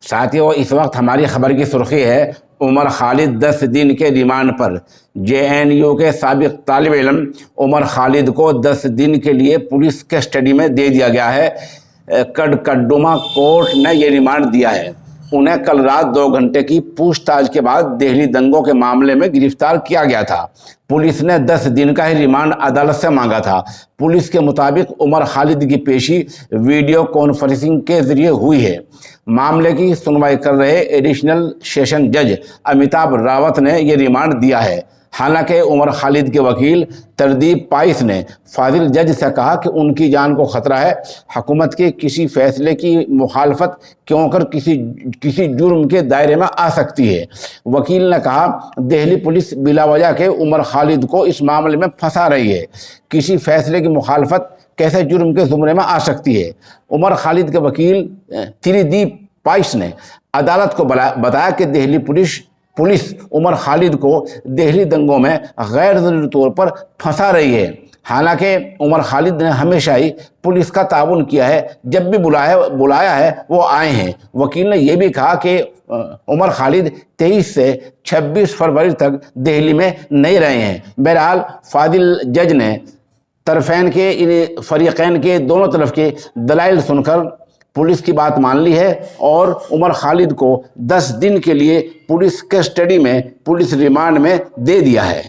ساتھیو اس وقت ہماری خبر کی سرخی ہے عمر خالد 10 دن کے ریمانڈ پر۔ JNU کے سابق طالب علم عمر خالد کو 10 دن کے لیے پولیس کسٹڈی میں دے دیا گیا ہے۔ کڈوما کورٹ نے یہ ریمانڈ دیا ہے۔ انہیں کل رات 2 گھنٹے کی پوچھ تاچھ کے بعد دہلی دنگوں کے معاملے میں گرفتار کیا گیا تھا۔ پولیس نے 10 دن کا ہی ریمانڈ عدالت سے مانگا تھا۔ پولیس کے مطابق عمر خالد کی پیشی ویڈیو کانفرنسنگ کے ذریعے ہوئی ہے۔ معاملے کی سنوائی کر رہے ایڈیشنل سیشن جج امیتابھ راوت نے یہ ریمانڈ دیا ہے۔ حالانکہ عمر خالد کے وکیل تردیپ پائس نے فاضل جج سے کہا کہ ان کی جان کو خطرہ ہے، حکومت کے کسی فیصلے کی مخالفت کیوں کر کسی جرم کے دائرے میں آ سکتی ہے۔ وکیل نے کہا دہلی پولیس بلا وجہ کے عمر خالد کو اس معاملے میں پھنسا رہی ہے۔ کسی فیصلے کی مخالفت کیسے جرم کے زمرے میں آ سکتی ہے؟ عمر خالد کے وکیل تردیپ پائس نے عدالت کو بتایا کہ دہلی پولیس عمر خالد کو دہلی دنگوں میں غیر ضروری طور پر پھنسا رہی ہے۔ حالانکہ عمر خالد نے ہمیشہ ہی پولیس کا تعاون کیا ہے، جب بھی بلایا ہے وہ آئے ہیں۔ وکیل نے یہ بھی کہا کہ عمر خالد 23 سے 26 فروری تک دہلی میں نہیں رہے ہیں۔ بہرحال فاضل جج نے فریقین کے دونوں طرف کے دلائل سن کر پولیس کی بات مان لی ہے اور عمر خالد کو 10 دن کے لیے پولیس کسٹڈی میں پولیس ریمانڈ میں دے دیا ہے۔